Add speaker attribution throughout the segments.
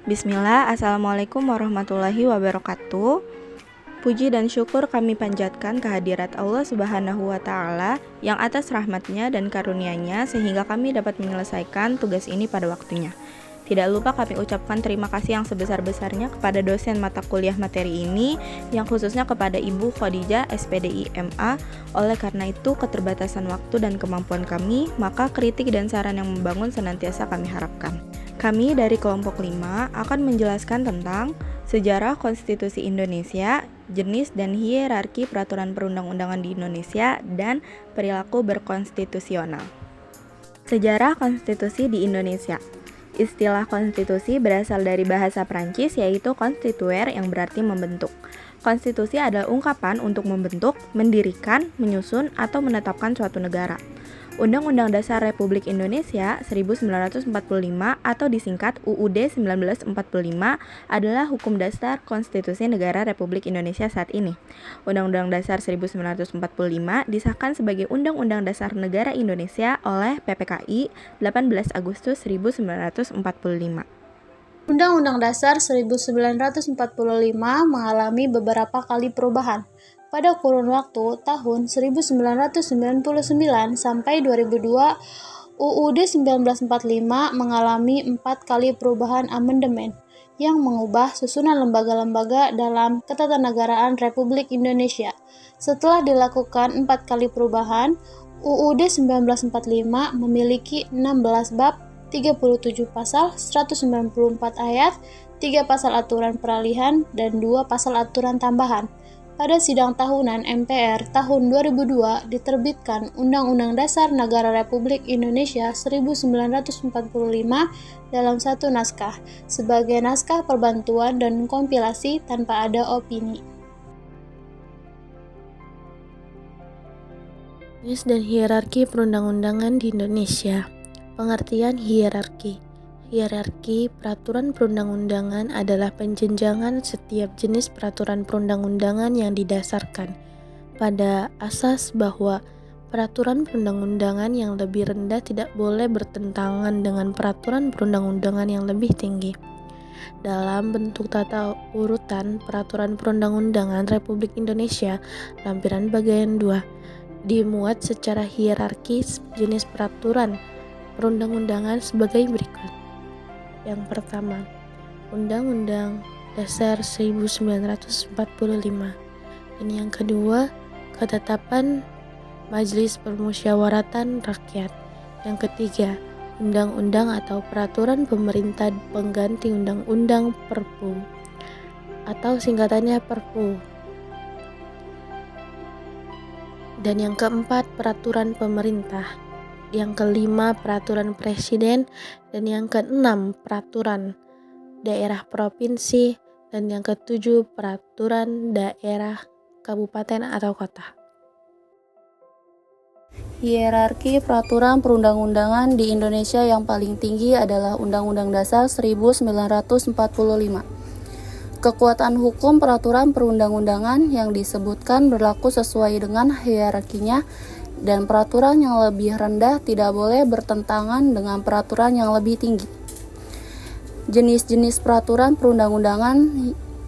Speaker 1: Bismillah, Assalamualaikum warahmatullahi wabarakatuh. Puji dan syukur kami panjatkan kehadirat Allah Subhanahu wa Ta'ala yang atas rahmatnya dan karunia-Nya sehingga kami dapat menyelesaikan tugas ini pada waktunya. Tidak lupa kami ucapkan terima kasih yang sebesar-besarnya kepada dosen mata kuliah materi ini, yang khususnya kepada Ibu Khadijah, SPDI MA. Oleh karena itu, keterbatasan waktu dan kemampuan kami, maka kritik dan saran yang membangun senantiasa kami harapkan. Kami dari kelompok 5 akan menjelaskan tentang sejarah konstitusi Indonesia, jenis dan hierarki peraturan perundang-undangan di Indonesia, dan perilaku berkonstitusional. Sejarah konstitusi di Indonesia. Istilah konstitusi berasal dari bahasa Prancis yaitu constituer yang berarti membentuk. Konstitusi adalah ungkapan untuk membentuk, mendirikan, menyusun, atau menetapkan suatu negara. Undang-Undang Dasar Republik Indonesia 1945 atau disingkat UUD 1945 adalah hukum dasar konstitusi negara Republik Indonesia saat ini. Undang-Undang Dasar 1945 disahkan sebagai Undang-Undang Dasar Negara Indonesia oleh PPKI 18 Agustus 1945.
Speaker 2: Undang-Undang Dasar 1945 mengalami beberapa kali perubahan. Pada kurun waktu tahun 1999 sampai 2002, UUD 1945 mengalami 4 kali perubahan amandemen yang mengubah susunan lembaga-lembaga dalam ketatanegaraan Republik Indonesia. Setelah dilakukan 4 kali perubahan, UUD 1945 memiliki 16 bab, 37 pasal, 194 ayat, 3 pasal aturan peralihan, dan 2 pasal aturan tambahan. Pada sidang tahunan MPR tahun 2002 diterbitkan Undang-Undang Dasar Negara Republik Indonesia 1945 dalam satu naskah, sebagai naskah perbantuan dan kompilasi tanpa ada opini.
Speaker 3: Jenis dan hierarki perundang-undangan di Indonesia. Pengertian hierarki. Hierarki peraturan perundang-undangan adalah penjenjangan setiap jenis peraturan perundang-undangan yang didasarkan pada asas bahwa peraturan perundang-undangan yang lebih rendah tidak boleh bertentangan dengan peraturan perundang-undangan yang lebih tinggi. Dalam bentuk tata urutan peraturan perundang-undangan Republik Indonesia, lampiran bagian 2 dimuat secara hierarkis jenis peraturan perundang-undangan sebagai berikut. Yang pertama, Undang-Undang Dasar 1945. Dan yang kedua, Ketetapan Majelis Permusyawaratan Rakyat. Yang ketiga, Undang-Undang atau Peraturan Pemerintah Pengganti Undang-Undang Perpu atau singkatannya Perpu. Dan yang keempat, Peraturan Pemerintah. Yang kelima, Peraturan Presiden. Dan yang keenam, Peraturan Daerah Provinsi. Dan yang ketujuh, Peraturan Daerah Kabupaten atau Kota.
Speaker 4: Hierarki peraturan perundang-undangan di Indonesia yang paling tinggi adalah Undang-Undang Dasar 1945. Kekuatan hukum peraturan perundang-undangan yang disebutkan berlaku sesuai dengan hierarkinya, dan peraturan yang lebih rendah tidak boleh bertentangan dengan peraturan yang lebih tinggi. Jenis-jenis peraturan perundang-undangan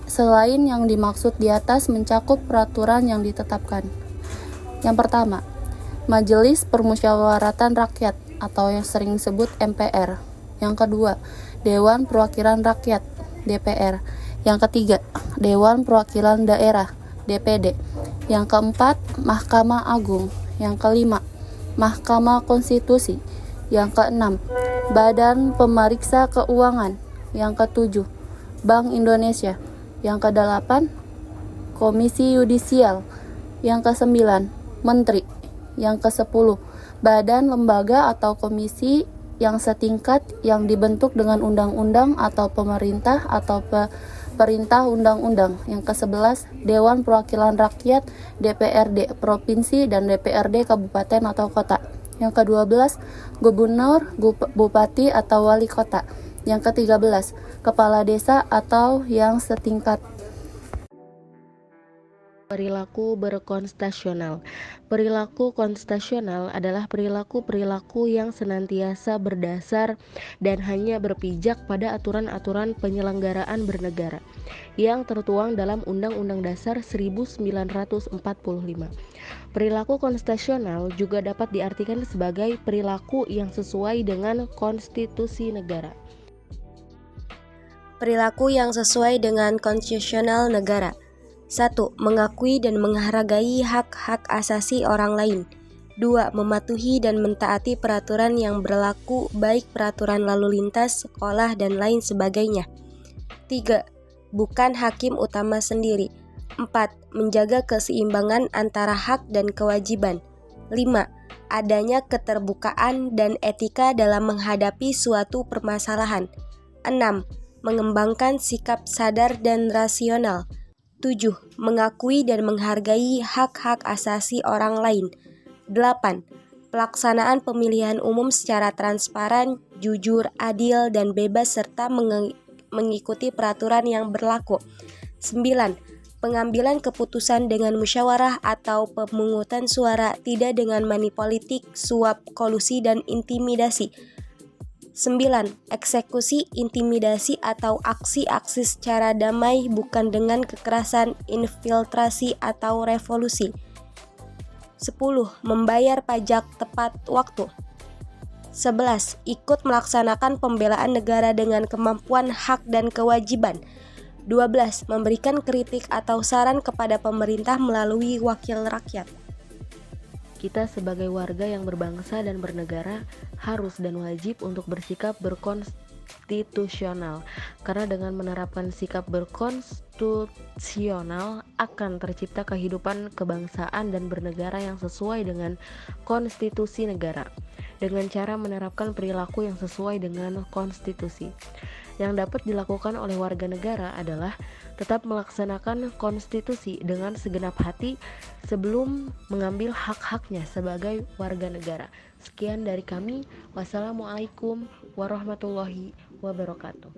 Speaker 4: selain yang dimaksud di atas mencakup peraturan yang ditetapkan. Yang pertama, Majelis Permusyawaratan Rakyat atau yang sering disebut MPR. Yang kedua, Dewan Perwakilan Rakyat DPR. Yang ketiga, Dewan Perwakilan Daerah DPD. Yang keempat, Mahkamah Agung. Yang kelima, Mahkamah Konstitusi. Yang keenam, Badan Pemeriksa Keuangan. Yang ketujuh, Bank Indonesia. Yang kedelapan, Komisi Yudisial. Yang kesembilan, Menteri. Yang kesepuluh, badan, lembaga, atau komisi yang setingkat yang dibentuk dengan undang-undang atau pemerintah atau perintah undang-undang. Yang ke-11, Dewan Perwakilan Rakyat DPRD Provinsi dan DPRD Kabupaten atau Kota. Yang ke-12, Gubernur, Bupati atau Wali Kota. Yang ke-13, Kepala Desa atau yang setingkat.
Speaker 3: Perilaku berkonstitusional. Perilaku konstitusional adalah perilaku-perilaku yang senantiasa berdasar dan hanya berpijak pada aturan-aturan penyelenggaraan bernegara yang tertuang dalam Undang-Undang Dasar 1945. Perilaku konstitusional juga dapat diartikan sebagai perilaku yang sesuai dengan konstitusi negara.
Speaker 5: Perilaku yang sesuai dengan konstitusional negara. 1. Mengakui dan menghargai hak-hak asasi orang lain. 2. Mematuhi dan mentaati peraturan yang berlaku, baik peraturan lalu lintas, sekolah, dan lain sebagainya. 3. Bukan hakim utama sendiri. 4. Menjaga keseimbangan antara hak dan kewajiban. 5. Adanya keterbukaan dan etika dalam menghadapi suatu permasalahan. 6. Mengembangkan sikap sadar dan rasional. 7. Mengakui dan menghargai hak-hak asasi orang lain. 8. Pelaksanaan pemilihan umum secara transparan, jujur, adil, dan bebas serta mengikuti peraturan yang berlaku. 9. Pengambilan keputusan dengan musyawarah atau pemungutan suara, tidak dengan manipolitik, suap, kolusi, dan intimidasi. 9. Eksekusi, intimidasi, atau aksi-aksi secara damai bukan dengan kekerasan, infiltrasi, atau revolusi. 10. Membayar pajak tepat waktu. 11. Ikut melaksanakan pembelaan negara dengan kemampuan hak dan kewajiban. 12. Memberikan kritik atau saran kepada pemerintah melalui wakil rakyat.
Speaker 3: Kita sebagai warga yang berbangsa dan bernegara harus dan wajib untuk bersikap berkonstitusional, karena dengan menerapkan sikap berkonstitusional akan tercipta kehidupan kebangsaan dan bernegara yang sesuai dengan konstitusi negara, dengan cara menerapkan perilaku yang sesuai dengan konstitusi. Yang dapat dilakukan oleh warga negara adalah tetap melaksanakan konstitusi dengan segenap hati sebelum mengambil hak-haknya sebagai warga negara. Sekian dari kami. Wassalamualaikum warahmatullahi wabarakatuh.